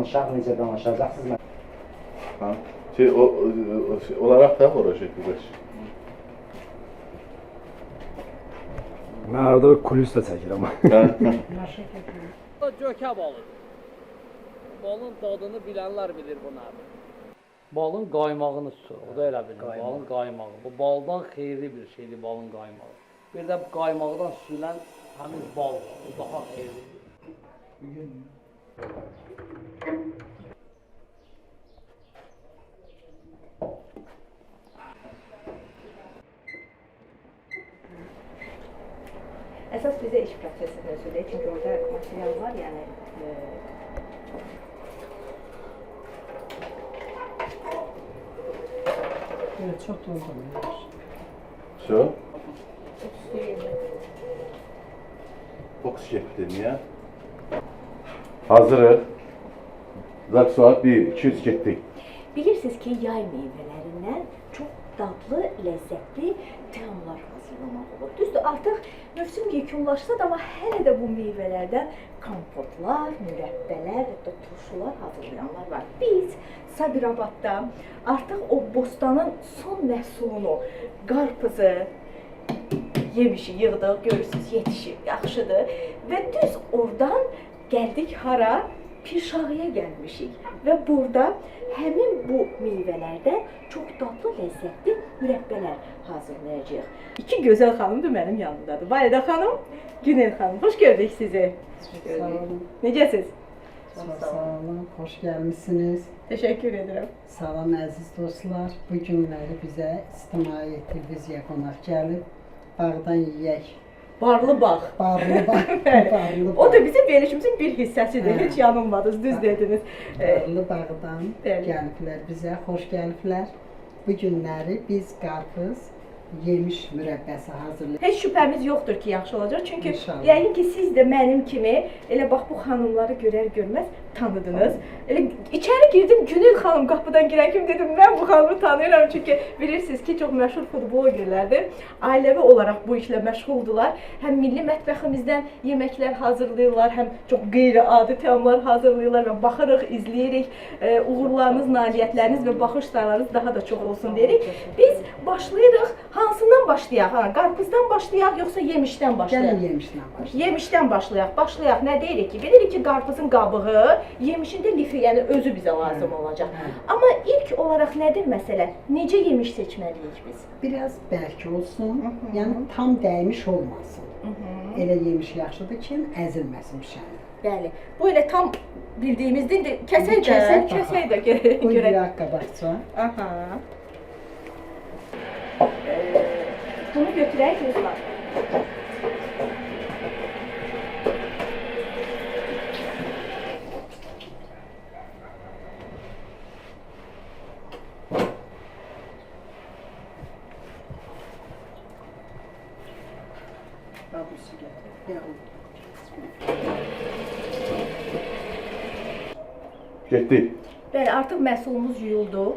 danışaq, necə danışacaqsınız? Ha. Olarak da uğraşacak biz. Mən arada kulis də çəkirəm. Gökə balığı. Balın dadını bilənlər bilir bunları. Balın qaymağını tutur, o da elə bilir. Balın qaymağı. Bu baldan xeyirli bir şeydir balın qaymağı. Bir də qaymaqdan süzülən həmin bal, bu daha xeyirlidir. Əsas bizə iş prosesini özüdür, çünki orada material var, yəni Evet, çok doldurmuyor. Все. Fokus çektin ya. Hazırız. Zaten saat 1, 200 getdik. bilirsiniz ki, yay meyvələrindən çox dadlı, ləzzətli təamlar hazırlamaq olur. Düzdür, artıq mövsüm yekunlaşsa da, amma hələ də bu meyvələrdən kompotlar, mürəbbələr, hətta turşular hazırlayanlar var. Biz Sabirabadda artıq o bostanın son məhsulunu, qarpızı, yemişi yığdıq, görürsünüz, yetişib, yaxşıdır. Və düz oradan gəldik hara? Pirşağıya gəlmişik və burada həmin bu meyvələrdən çox dadlı, ləzzətli mürəbbələr hazırlayacağıq. İki gözəl xanımdır mənim yanımdadır. Validə xanım, Günel xanım, xoş gördük sizi. Sağ olun. Necəsiz? Sağ olun, hoş gelmişsiniz. Teşekkür ederim. Salam əziz dostlar. Bu günləri bizə İctimai Televiziya qonaq gəlib. Bağdan yeyək. Barlı bağ. Barlı bağ. Barlı bağ. O da bizim verilişimizin bir hissəsidir. Heç yanılmadınız, düz dediniz. Barlı bağdan Bəli. gəliblər bizə, xoş gəliblər. Bu günləri biz qarpız, yemiş mürəbbəsi hazırlayırıq. Heç şübhəmiz yoxdur ki, yaxşı olacaq. Çünki İnşallah. yəqin ki, siz də mənim kimi elə bax bu xanımları görər-görməz tanıdınız. Elə içəri girdim, Günel xanım qapıdan girən kimi dedim, mən bu xanımı tanıyıram. Çünki bilirsiniz ki, çox məşhur futbolgerlərdir. Ailəvi olaraq bu işlə məşğuldular. Həm milli mətbəximizdən yeməklər hazırlayırlar, həm çox qeyri-adi təamlar hazırlayırlar və baxırıq, izləyirik. Uğurlarınız, nailiyyətləriniz və baxışlarınız daha da çox olsun deyirik. Biz başlayırıq. Hansından başlayaq? Qarpızdan başlayaq, yoxsa yemişdən başlayaq? Gəlin yemişdən başlayaq. Yemişdən başlayaq. Başlayaq. Nə deyirik ki? Bilirik ki, qarpızın qabığı, yemişin də lifi, yəni özü bizə lazım olacaq. Amma ilk olaraq nədir məsələ? Necə yemiş seçməliyik biz? Biraz bərk olsun, yəni tam dəymiş olmasın. Elə yemiş yaxşıdır ki, əzilməsin pişəni. Bəli. Bu elə tam bildiyimizdir. Kəsək də, kəsək də Bu görək. yağ qabaqca. Aha. Bunu götürək qızlar. Babusu gətir. Getdik. Bəli, artıq məhsulumuz yuyuldu,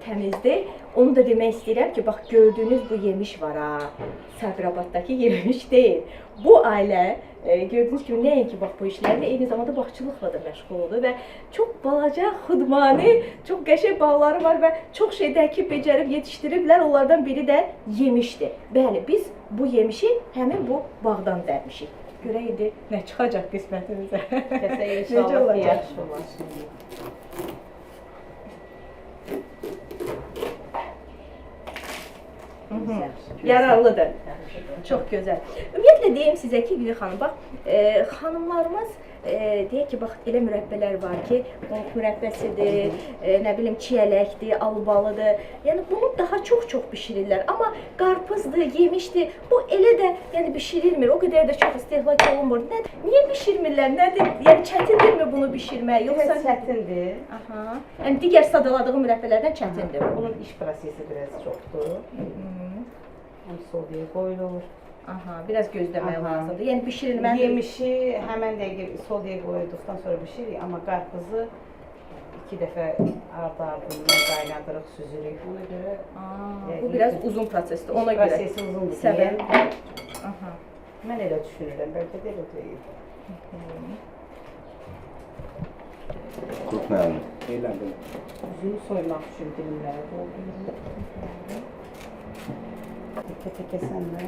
təmizdir. Onu da demək istəyirəm ki, bax gördüyünüz bu yemiş var ha, Sabirabaddakı yemiş deyil. Bu ailə gördüyünüz kimi nəinki bax bu işlərlə, eyni zamanda bağçılıqla da məşğuldur və çox balaca, xudmani, çox qəşəng bağları var və çox şey dəkib, becərib, yetişdiriblər. Onlardan biri də yemişdir. Bəli, biz bu yemişi həmin bu bağdan dərmişik. Görək indi nə çıxacaq qismətimizə. Kəsək Necə inşallah olacaq? yaxşı olar. Yararlıdır. Çox gözəl. Ümumiyyətlə deyim sizə ki, Gülü xanım, bax, xanımlarımız deyək ki, bax, elə mürəbbələr var ki, qonq mürəbbəsidir, nə bilim, çiyələkdir, albalıdır. Yəni, bunu daha çox bişirirlər. Amma qarpızdır, yemişdir, bu elə də yəni, bişirilmir, o qədər də çox istehlak olunmur. Niyə bişirmirlər? Nədir? Yəni, çətindirmi bunu bişirmək? Yoxsa Çətindir. Aha. Yəni, digər sadaladığım mürəbbələrdən çətindir. Bunun iş prosesi biraz çoxdur. Hem soğuya qoyulur. Aha, biraz gözləmək Aha. lazımdır. Yəni, bişirilməli. Yemişi həmən dəqiqə soğuya qoyduqdan sonra bişiririk, amma qarpızı 2 dəfə ard-ardından qaynadırıq, süzürük. Buna görə Bu biraz uzun prosesdir, ona görə. prosesi uzundur. Səbəb. Səbəb. Aha. Mən elə düşünürəm, bəlkə də elə deyil. Qurut nəyini? Eğlendim. Üzümü soymaq üçün dilimlərə doldururum. Teke sən də.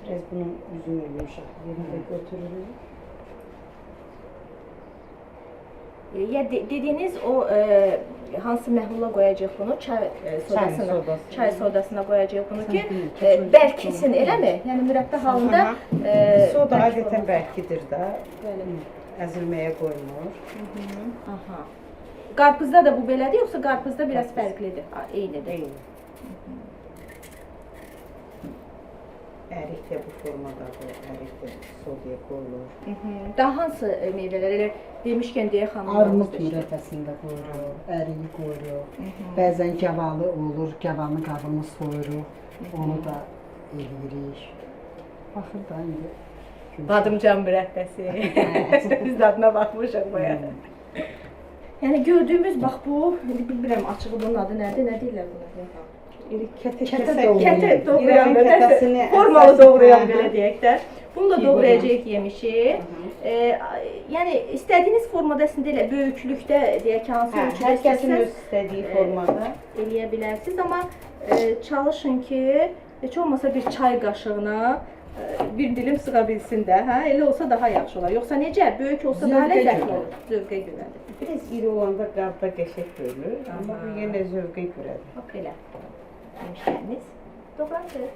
Biraz bunun üzümü yumuşaq yerində götürürük. Ya dediyiniz o hansı məhlula qoyacaq bunu? Çay sodasına. sodası. Çay sodasına qoyacaq bunu ki, Kesin. bərkisin, eləmi? Yəni mürəbbə halında Soda bərk adətən olur. bərkidir də. Bəli. Əzilməyə qoymur. Aha. Qarpızda da bu belədir, yoxsa qarpızda biraz fərqlidir? Eynidir. Eyni. Ərik də bu formadadır. Ərik də sodaya qoyulur. Daha hansı meyvələr elə demişkən deyə xanım. Armud mürəbbəsində qoyuruq, əriyi qoyuruq. Bəzən gavalı olur, gavalını qabını soyuruq, onu da eləyirik. Baxır da indi. Badımcan mürəbbəsi. Biz dadına baxmışıq baya. Yəni gördüyümüz bax bu, bilmirəm açığı bunun adı nədir, nə deyirlər buna? Kətə Kətə doğrayan İrəvan belə, kətəsini formalı əsas- doğrayan Hə, belə hə. deyək də. Bunu da İyi doğrayacağıq yemişi. Yəni istədiyiniz formada əslində elə böyüklükdə deyək ki, hansı ölçüdə Hər kəsin öz istəsəz istədiyi formada. eləyə bilərsiniz, amma çalışın ki, heç olmasa bir çay qaşığına bir dilim sığa bilsin də, hə? Elə olsa daha yaxşı olar. Yoxsa necə? Böyük olsa daha Zövqə ləzzətli görə. olur. Zövqə görədir. Biraz iri olanda qabda qəşəng görünür, amma bu yenə zövqə görədir. Bax belə. Yemişləriniz doğrandı.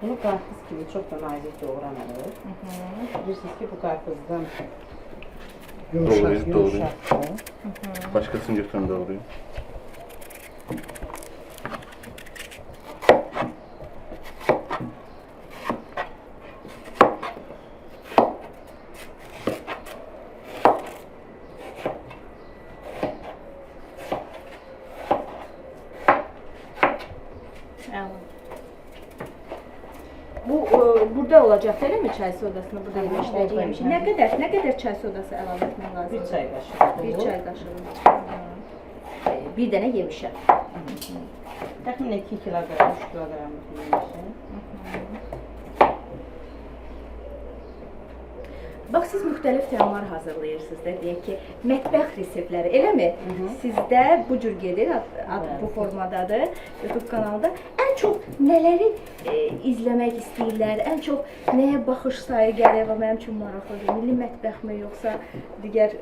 Bunu qarpız kimi çox da nazik doğranılır. Bilirsiniz ki, bu qarpızdan Doğrayız, doğrayız. yumuşaqdır. Başqasını götürün doğrayın. Bu burada olacaq eləmi çay sodasını burada yemişlər yemiş. Nə qədər çay sodası əlavə etmək lazımdır? Bir çay qaşığı. Bir çay qaşığı. Bir dənə yemişə. Təxminən 2 kiloqram, 3 kiloqram yemişəm. Bax siz müxtəlif təamlar hazırlayırsınız da, deyək ki, mətbəx reseptləri, eləmi? Sizdə bu cür gedir, bu formadadır, YouTube kanalında. Ən çox nələri izləmək istəyirlər, ən çox nəyə baxış sayı gəlir və mənim üçün maraqlıdır? Milli mətbəxmi, yoxsa digər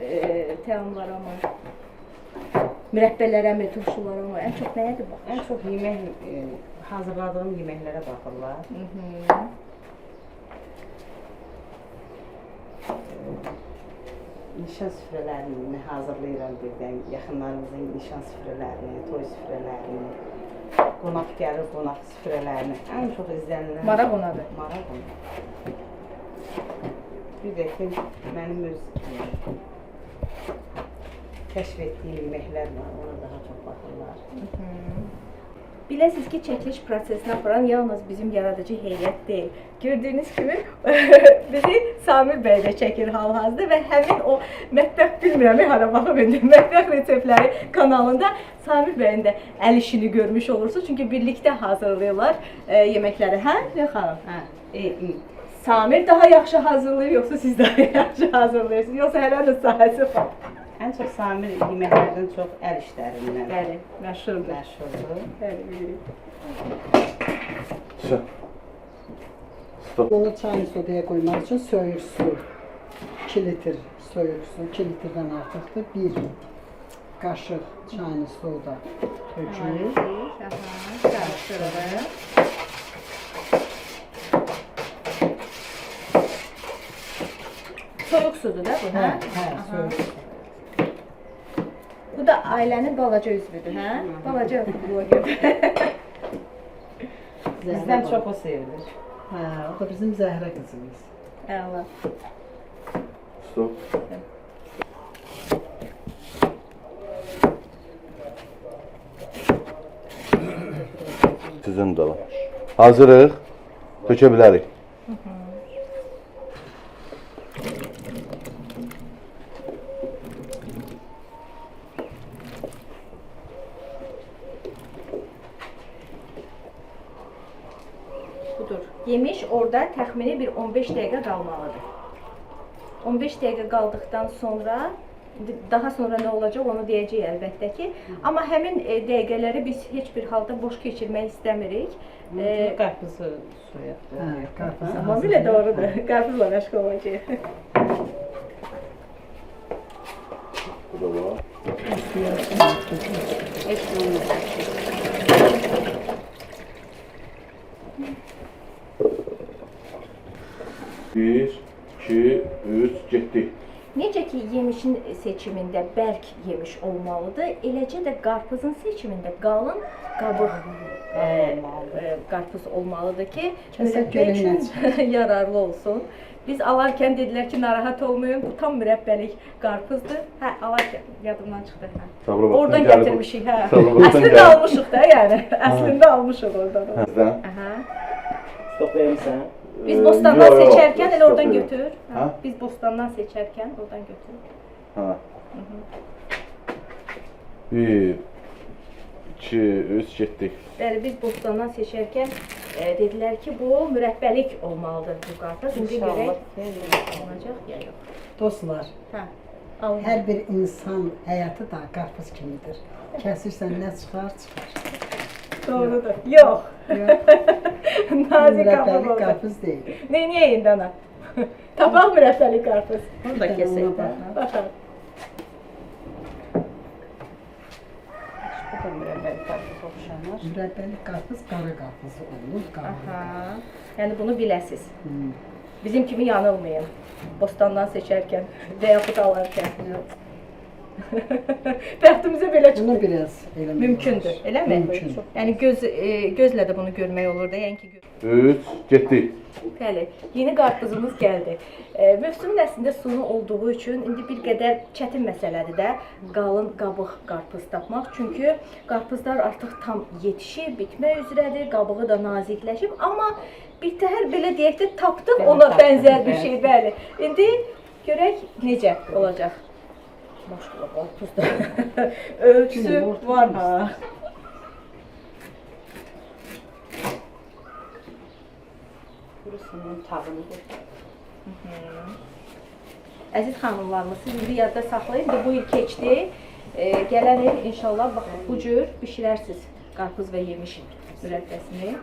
təamlara mı? Mürəbbələrə mi, turşulara mı? Ən çox nəyə baxır? Ən çox yemək, hazırladığım yeməklərə baxırlar. Nişan süfrələrini hazırlayıram birdən, yaxınlarımızın nişan süfrələrini, toy süfrələrini, qonaq gəlir qonaq süfrələrini, ən çox izlənilən Maraq onadır. Maraq onadır. Bir də ki, mənim öz kəşf etdiyim yeməklər var, ona daha çox baxırlar. Biləsiniz ki, çəkiliş prosesini aparan yalnız bizim yaradıcı heyət deyil. Gördüyünüz kimi bizi Samir bəy də çəkir hal-hazırda və həmin o mətbəx bilmirəm, hara baxım indi, mətbəx reseptləri kanalında Samir bəyin də əl işini görmüş olursunuz. Çünki birlikdə hazırlayırlar yeməkləri, hə xanım? Hə, Samir daha yaxşı hazırlayır, yoxsa siz daha yaxşı hazırlayırsınız, yoxsa hələnin sahəsi var? ən çox Samir yeməklərdən çox əl işlərindən Bəli, məşhurdur. məşhurdur. Bəli, bilirik. Sən. Stop. Bunu çay sodaya qoymaq üçün soyuq su, 2 litr soyuq su, 2 litrdən artıqdır. 1 qaşıq çayını soda tökürük. Qarışdırırıq. Soyuq sudur da bu, hə? Soyuq su. Bu da ailənin balaca üzvüdür, hə? Balaca bloger. Bizdən çox o sevilir. Hə, o da bizim Zəhrə qızımız. Əla. Stop. Sizin də var. Hazırıq. Tökə bilərik. Yemiş orada təxmini bir 15 dəqiqə qalmalıdır. 15 dəqiqə qaldıqdan sonra daha sonra nə olacaq onu deyəcəyik əlbəttə ki. Amma həmin dəqiqələri biz heç bir halda boş keçirmək istəmirik. Qarpızı suya. Hə, qarpız. Amma belə doğrudur. Qarpızla məşğul olacağıq. Bu da var. Heç olmaz. 1, 2, 3, getdik. Necə ki, yemişin seçimində bərk yemiş olmalıdır, eləcə də qarpızın seçimində qalın qabıq qarpız olmalıdır ki, mürəbbə üçün yararlı olsun. Biz alarkən dedilər ki, narahat olmayın, bu tam mürəbbəlik qarpızdır. Hə, alarkən yadımdan çıxdı. Hə. Oradan gətirmişik, hə. Əslində almışıq da, yəni. Əslində almışıq oradan. Aha. Stop verirsən. Biz bostandan seçərkən elə oradan götür. Hə? Biz bostandan seçərkən oradan götür. Ha. 1, 2, 3, getdik. Bəli, biz bostandan seçərkən dedilər ki, bu mürəbbəlik olmalıdır bu qarpız. İndi görək alınacaq ya yox. Dostlar, Hə. Alın. hər bir insan həyatı da qarpız kimidir. Kəsirsən nə çıxar, çıxar. Doğrudur. Yox. Nazik Mürəbbəlik qabıq oldu. qarpız deyil. Neyniyək indi ana? Tapaq mürəbbəlik qarpız. Bunu da kesək də. Baxaq. Bu da mürəbbəli qarpız oxşanır. Mürəbbəlik qarpız qara qarpız olur, qabıq. Aha. Yəni bunu biləsiz. Bizim kimi yanılmayın. Bostandan seçərkən və yaxud alarkən. Bəxtimizə belə Bunu çıxdı. biraz eləmək Mümkündür, olar. eləmi? Mümkün. Yəni gözlə də bunu görmək olur da, yəni ki 3, getdik. Bəli, yeni qarpızımız gəldi. Mövsümün əslində sonu olduğu üçün indi bir qədər çətin məsələdir də qalın qabıq qarpız tapmaq. Çünki qarpızlar artıq tam yetişib, bitmək üzrədir, qabığı da nazikləşib. Amma birtəhər belə deyək də tapdıq ona bənzər bir şey, bəli. İndi görək necə olacaq. Maşallah qarpızda ölçüsü var ha. Kurusunun tavını qoy. Əziz xanımlarımız, siz indi yadda saxlayın. Bu il keçdi. Gələn il inşallah bax bu cür bişirərsiniz qarpız və yemiş mürəbbəsini.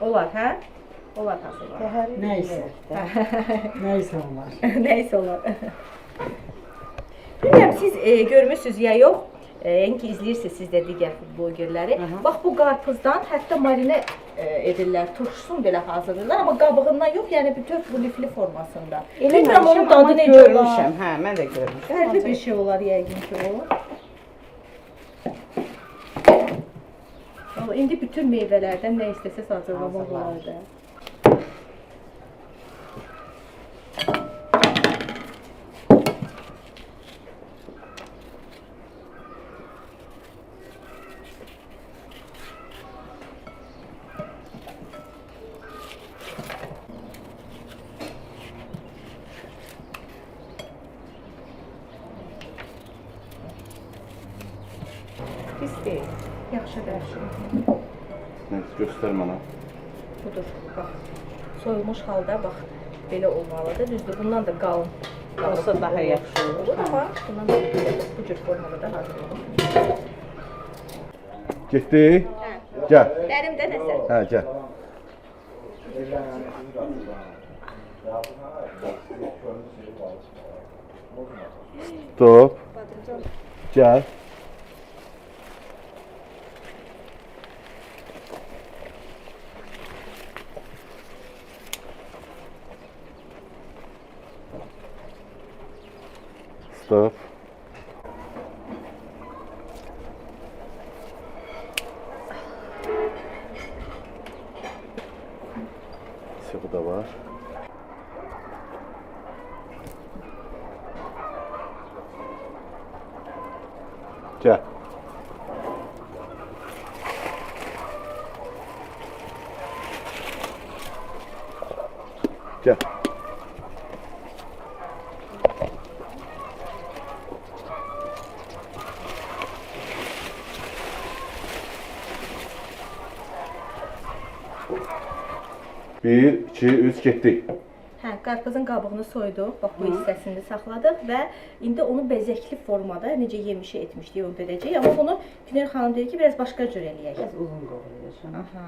Olar, hə? Olar hazırlar. Nəysə. Nəysə olar. Nəysə olar. Bilmirəm, siz görmüsünüz ya yox, yəni ki, izləyirsiniz siz də digər blogerləri. Bax, bu qarpızdan hətta marinə edirlər, turşusunu belə hazırlayırlar, amma qabığından yox, yəni bütün bu lifli formasında. Bilmirəm, onun dadı necə olar. Görmüşəm, hə, mən də görmüşəm. Fərqli bir şey olar, yəqin ki, o. Amma indi bütün meyvələrdən nə istəsəz hazırlamaq olar da. Pis deyil. Yaxşıdır. Neyse, göstər mənə. Budur, bax. Soyulmuş halda bax, belə olmalıdır. Düzdür, bundan da qalın. Olsa daha yaxşı olur. Amma bundan da bu cür formada da hazır olur. Getdik. Gəl. Dərimdə nəsə? Hə, gəl. Stop. Gəl. Stop. Bu da var. Gel. Gel. 1, 2, 3, getdik. Hə, qarpızın qabığını soyduq, bax bu hissəsini saxladıq və indi onu bezəkli formada necə yemişi etmişdik onu verəcəyik. Amma bunu Günel xanım deyir ki, biraz başqa cür eləyək. Biraz uzun qovrulacaq. Aha.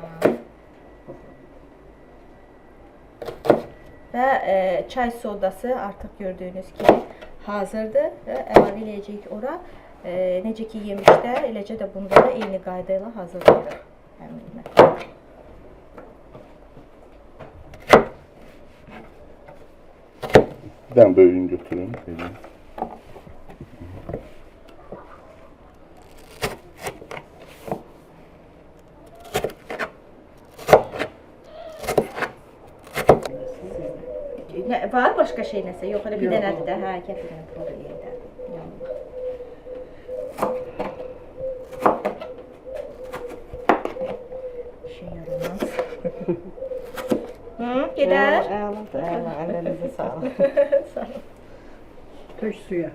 Və çay sodası artıq gördüyünüz kimi hazırdır və əlavə eləyəcəyik ora. Necə ki yemişdə, eləcə də bunda da eyni qayda ilə hazırlayırıq həmin yemək. Bir dənə böyüyünü götürün. Var başqa şey nəsə? Yox, elə bir dənədir də. Hə, gətirin burada yerdə. Yanına. İşin yaramaz. Gedər. Əladır, əllərinizə sağlıq. Sağ ol. Tök suya.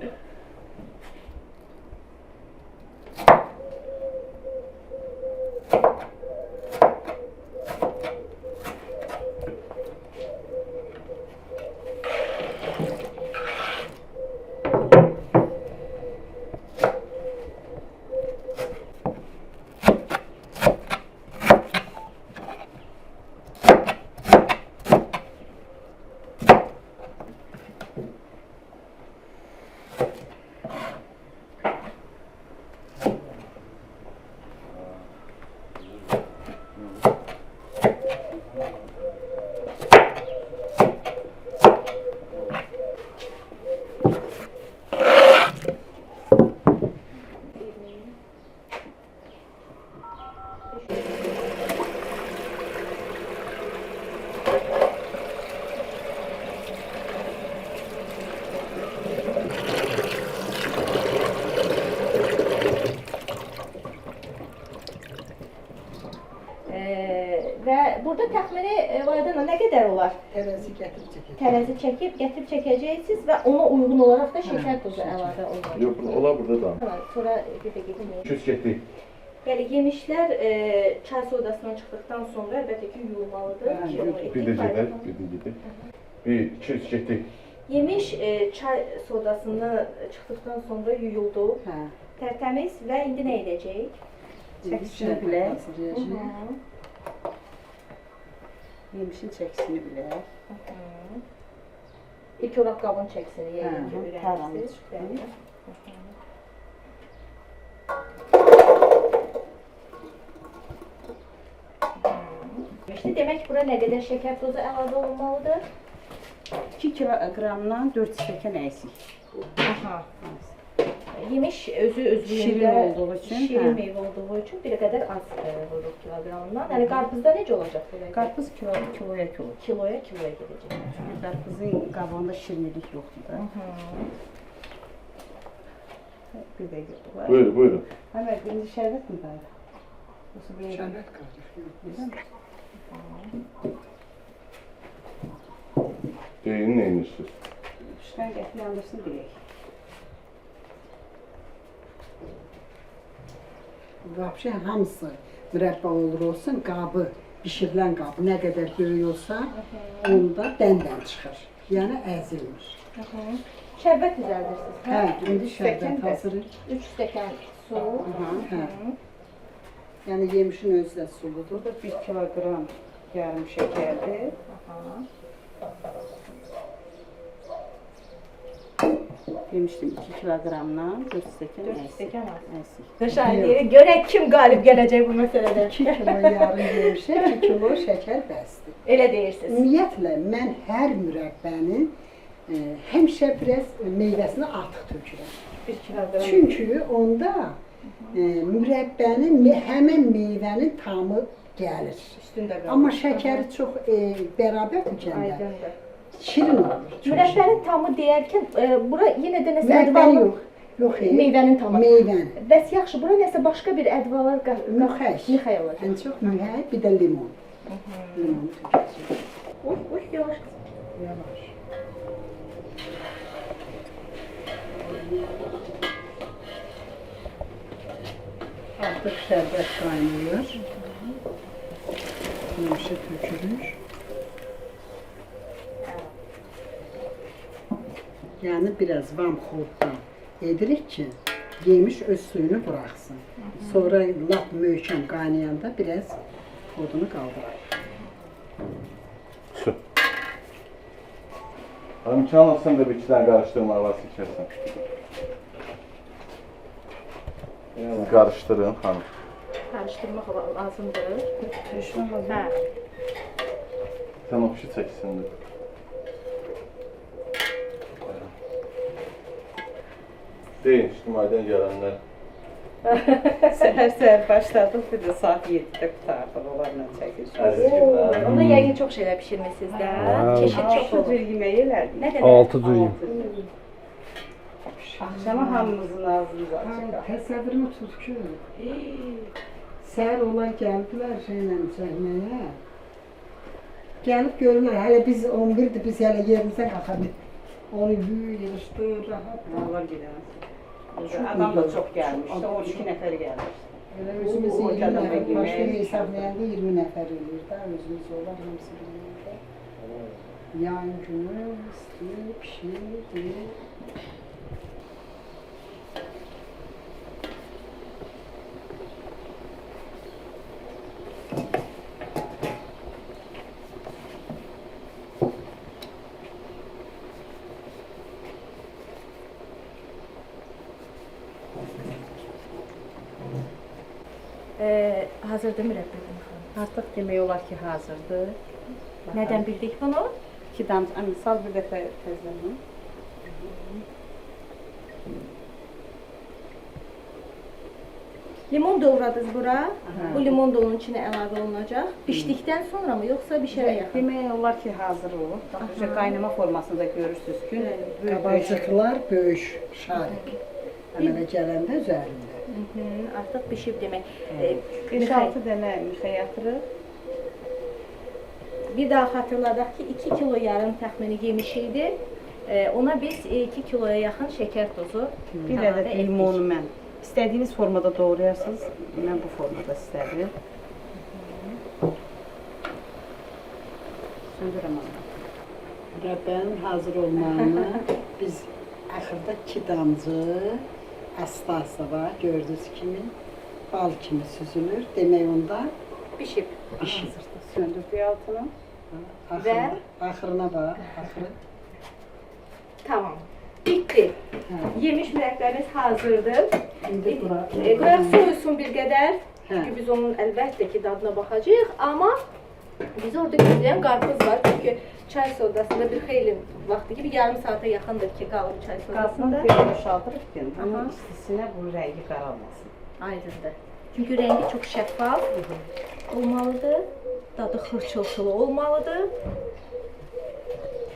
Və burada təxmini Vayadana nə qədər olar? Tərəzi gətirib çəkir. Tərəzi çəkib, gətirib çəkəcəksiniz və ona uyğun olaraq da şəkər tozu əlavə olacaq. Yox, ola burada da. Tamam, sonra bir də gedin. 200 getdik. Yəni yemişlər çay sodasından çıxdıqdan sonra əlbəttə ki yuyulmalıdır. Bir də gedək, bir də gedək. 1, 2, 3 getdik. Yemiş çay sodasını çıxdıqdan sonra yuyuldu. Hə. Tərtəmiz və indi nə edəcəyik? Çəkisini bilək. Hazırlayacağıq. Yemişin çəkisini bilək. İlk olaraq qabın çəkisini yeyince taranı ürəksiz. çıxdı. Demək bura nə qədər şəkər tozu əlavə olunmalıdır? 2 kiloqramdan 4 stəkan əksik. Aha. Yemiş özü özlüyündə Şirin olduğu üçün, şirin hə. meyvə olduğu üçün bir qədər az vururuq kiloqramından. Yəni qarpızda necə olacaq belə? Qarpız kiloya kilo. Kiloya gedəcək. Çünki qarpızın qabağında şirinlik yoxdur da. Bir də var. Buyurun, buyurun. Həmə indi şərbət mi var? Şərbət qarışıq. Deyin, nə edirsiniz? Üstdən gətir yandırsın deyək. Vəbşə hamısı mürəbbə olur olsun, qabı, bişirilən qabı nə qədər böyük olsa, onda dəndən çıxır. Yəni əzilmir. Şərbət düzəldirsiniz. Hə, indi şərbət hazırıq. 3 stəkan su. Hə. Yəni yemişin özü də suludur. Burada 1 kiloqram yarım şəkərdir. Demişdim 2 kiloqramdan 4 stəkan 4 stəkan əksik. Şahidləri görək kim qalib gələcək bu məsələdə. 2 kilo yarım yemişə 2 kilo şəkər bəsdir. Elə deyirsiniz. Ümumiyyətlə, mən hər mürəbbənin həmişə biraz meyvəsini artıq tökürəm. 1 kiloqram. Çünki onda mürəbbənin həmin meyvənin tamı gəlir. Üstündə qalır. Amma şəkəri çox bərabər tökəndə Aydındır. şirin olur. Mürəbbənin tamı deyərkən bura yenə də nəsə Mürəbbə ədvalar yox. Yox, meyvənin tamı. Meyvənin. Bəs yaxşı, bura nəsə başqa bir ədvalar Müxəş. Mixay olacaq. Ən çox müxəş, bir də limon. Limonu tökəcək. Yavaş. Yavaş. Artıq şərbət qaynayır. Yemişə tökülür. Yani biraz vamxoddan edirik ki yemiş öz suyunu bıraksın. Sonra lap möhkəm qaynayanda biraz odunu qaldıraq. Su. Hanım çanla sen de bir iki tane karıştırma arabası içersen. Siz karıştırın hanım. Karıştırmaq lazımdır. Düşmə Hə. Sen o kişi çeksin de. Deyin ictimaiyyətdən gələnlər. Səhər başladıq, bir də saat 7-də qurtardıq, onlarla çəkildik. Əziz günlər. Onda yəqin çox şeylər bişirmisiniz də. Çeşid çox Altı olur. cür yemək elədik. Nə qədər? 6 dürüm. Axşama hamımızın ağzımız açıq. Təsəvvürümü tut ki, səhər onlar gəldilər şeylə çəkməyə. Gəlib görürlər, hələ biz 11-dir, biz hələ yerimizə qalxa bilmirik. Onu yığışdır, rahat. Allah gidən. Adam da çox gəlmişdi, 12 nəfər gəlmişdi. Elə özümüz O 20 adamla nəfər, başqa yemək. hesablayanda 20 nəfər ölür də, özümüz olar, hamısı birlikdə. Yan günü, isti, pişir, Hazırdır mürəbbiyəm xanım. Artıq demək olar ki, hazırdır. Nədən bildik bunu? 2 damcı, misal bir dəfə təzələyim. Limon doğradınız bura. Bu limon da onun içine əlavə olunacaq. Bişdikdən sonra mı yoxsa bişərə yaxın? Demək olar ki, hazır olur. Bax, qaynama formasında görürsünüz ki, qabacıqlar böyük şarik. Əmələ gələndə üzərində. Artıq bişib demək. 5-6 dənə mixə yatırıq. Bir daha xatırladaq ki 2 kilo yarım təxmini yemiş idi. Ona biz 2 kiloya yaxın şəkər tozu Bir ədəd limonu mən istədiyiniz formada doğrayarsınız. Mən bu formada istədim. Söndürəm onu. Rəbbənin hazır olmağını biz axırda 2 damcı asta-asta var, gördüyünüz kimi bal kimi süzülür. Demək onda bişib. bişir. Söndürdük altını. Axırına bax, axırı. Tamam. Bitti. Hə. Yemiş mürəbbimiz hazırdır. İndi bura. Qoyaq soyusun bir qədər. Hə. Çünki biz onun əlbəttə ki dadına baxacağıq, amma biz orada gözləyən qarpız var. Çünki çay sodasında bir xeyli vaxtı ki, bir yarım saata yaxındır ki, qalır çay sodasında. Qazını bir boşaldırıq ki, bunun istisinə bu rəngi qaralmasın. Aydındır. Çünki rəngi çox şəffaf olmalıdır. Dadı xırçıltılı olmalıdır.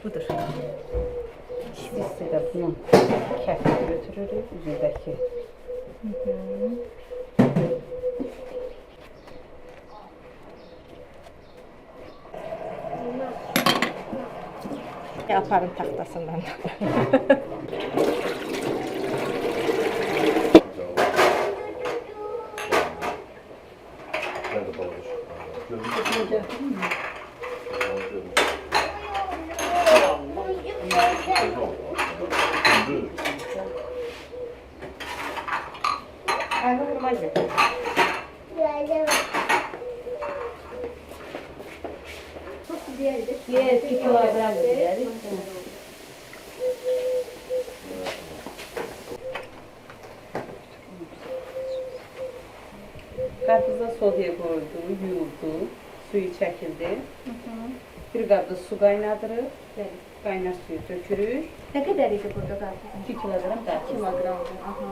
Budur. İstisi də bunun kəfini götürürük, üzündəki. Yaparım taxtasından. Nerede balık? Aynen vurma gibi. Yes, 2 kilogram deyərik. Qarpıza sodyaya qoydu, yuyuldu, suyu çəkildi. Bir qabda su qaynadırıq, qaynar suyu tökürük. Nə qədər idi burada qarpızın? 2 kilogram 2 qarpız. kiloqramdır. Aha.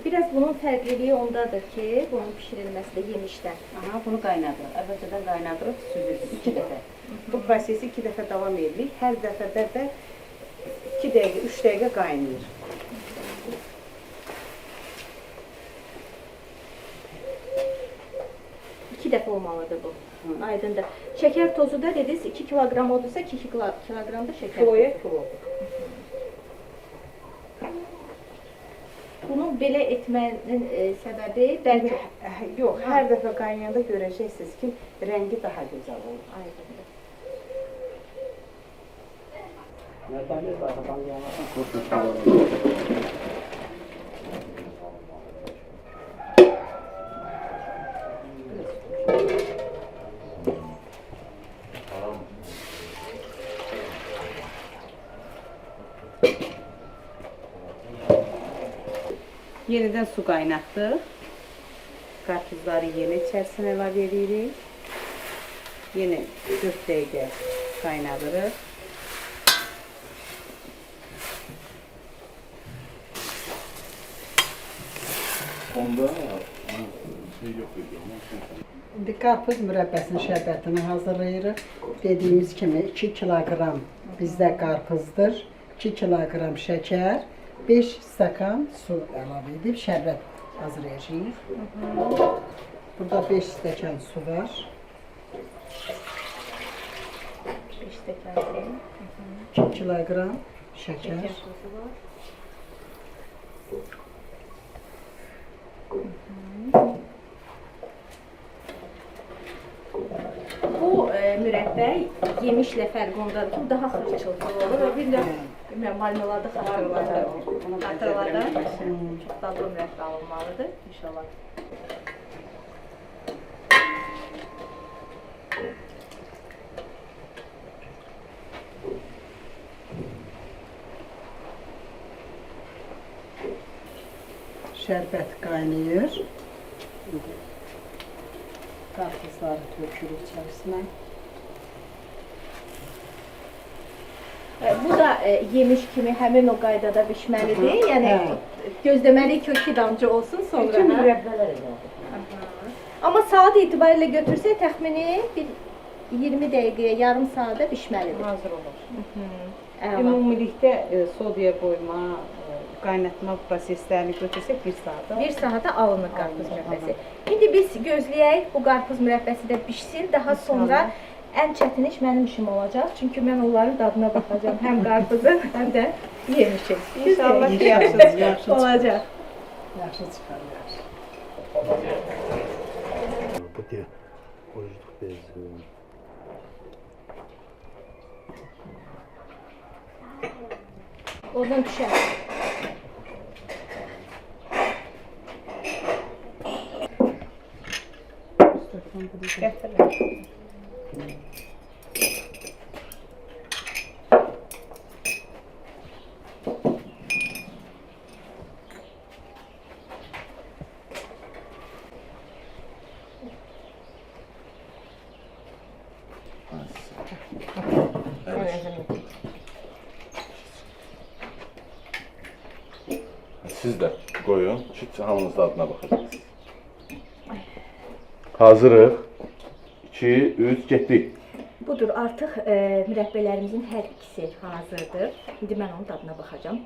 Biraz bunun fərqliliyi ondadır ki, bunun bişirilməsi də yemişdən. Aha, bunu qaynadırıq. Əvvəlcədən qaynadırıq, süzürük 2 dəfə. Bu prosesi 2 dəfə davam edirik. Hər dəfədə də 2 dəqiqə, 3 dəqiqə qaynayır. İki dəfə olmalıdır bu. Aydındır. Şəkər tozu da dediniz 2 kiloqram olursa 2 kiloqram da şəkər Kiloya tozu. kilo. Bunu belə etmənin səbəbi bəlkə Yox, hər dəfə qaynayanda görəcəksiniz ki, rəngi daha gözəl olur. aydındır. Nereden bir aradan yana. Yeniden su kaynattık. Karpuzları yeni içerisine ilave ediyoruz. Yine 4 dakika kaynatırız. Onda şey yok idi. İndi qarpız mürəbbəsinin şərbətini hazırlayırıq. Dediyimiz kimi 2 kiloqram bizdə qarpızdır, 2 kiloqram şəkər, 5 stəkan su əlavə edib şərbət hazırlayacağıq. Burada 5 stəkan su var. 5 stəkan su. 2 kiloqram şəkər. Bu mürəbbə yemişlə fərqi ondadır ki, bu daha xırçıltılı olur və bir də bilmirəm, marmeladı xatırlarda çox dadlı mürəbbə alınmalıdır inşallah. Şərbət qaynayır. Qarpızları tökürük içərisinə. Bu da yemiş kimi həmin o qaydada bişməlidir. Yəni gözləməliyik ki, o 2 damcı olsun sonra. Bütün mürəbbələr elədir. Amma saat etibarilə götürsək təxmini bir 20 dəqiqəyə, yarım saata bişməlidir. Hazır olur. Əla. Ümumilikdə sodyaya qoyma, qaynatma proseslərini götürsək 1 saata. 1 saata alınır qarpız mürəbbəsi. İndi biz gözləyək bu qarpız mürəbbəsi də bişsin. Daha sonra ən çətin iş mənim işim olacaq. Çünki mən onların dadına baxacağam. Həm qarpızın, həm də yemişin. İnşallah yaxşı olacaq. Yaxşı çıxar, yaxşı. Bu diye oruçluk bezi. Oradan düşər. Gətirin. Siz də qoyun, ki hamınız dadına baxacaqsınız. Hazırıq. 2, 3, getdik. Budur, artıq mürəbbələrimizin hər ikisi hazırdır. İndi mən onun dadına baxacağam.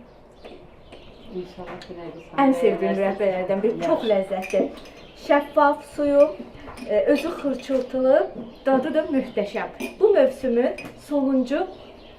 İnşallah bilərik. Ən sevdiyim mürəbbələrdən biri, çox ləzzətli. Şəffaf suyu, özü xırçıltılı, dadı da möhtəşəm. Bu mövsümün sonuncu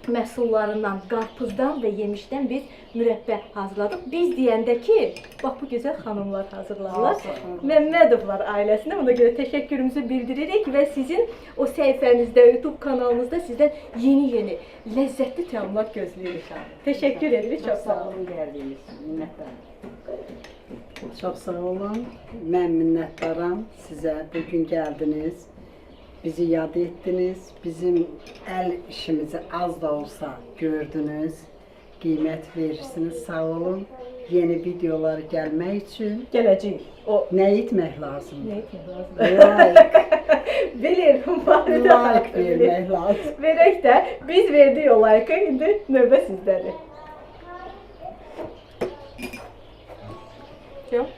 məhsullarından, qarpızdan və yemişdən biz mürəbbə hazırladıq. Biz deyəndə ki, bax bu gözəl xanımlar hazırlarlar. Məmmədovlar ailəsinə ona görə təşəkkürümüzü bildiririk və sizin o səhifənizdə, YouTube kanalınızda sizdən yeni ləzzətli təamlar gözləyirik. Təşəkkür edirik, çox sağ olun. Gəldiyiniz minnətdaram. Çox sağ olun. Mən minnətdaram sizə. Bugün gəldiniz. Bizi yad etdiniz. Bizim əl işimizi az da olsa gördünüz. Qiymət verirsiniz. Sağ olun. Yeni videolar gəlmək üçün Gələcəyik. O nə etmək lazımdır? nə etmək lazımdır? Like. Bilirim, barədə Like vermək lazım. Verək də biz verdik o like-ı, indi növbə sizdədir. Yox.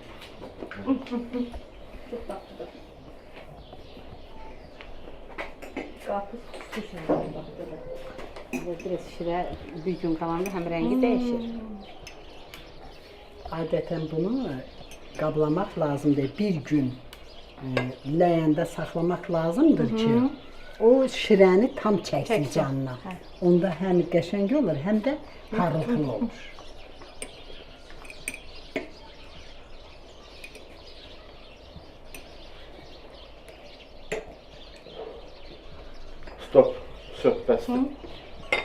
Çox tatlıdır. Qarpız Düşünürəm, baxdırır. Biraz şirə bir gün qalanda həm rəngi dəyişir. Adətən bunu qablamaq lazımdır. Bir gün ləyəndə saxlamaq lazımdır ki, o şirəni tam çəksin canına. Onda həm qəşəng olur, həm də parıltılı olur. Stop, söhbətdir.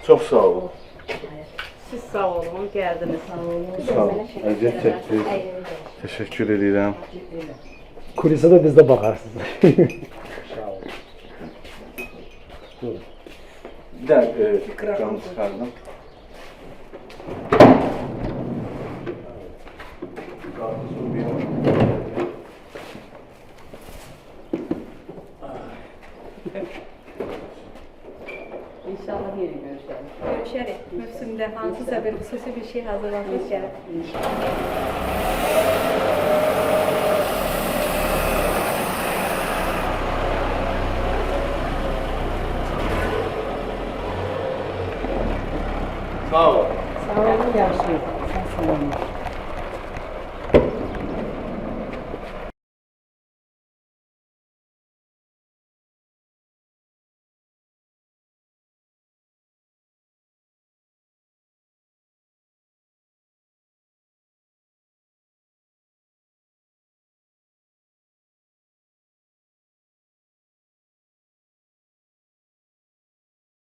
Çox sağ olun. Siz sağ olun, gəldiniz. Sağ olun. Sağ ol. Əziyyət çəkdiniz. Təşəkkür edirəm. Kulise de biz de bakarsınız. Bir də cam çıxardım. İnşallah yeni görüşərik. Görüşərik. Mövsümdə hansısa bir xüsusi bir şey hazırlanmış gəlir. Sağ ol. Sağ olun, yaxşı. Sağ olun.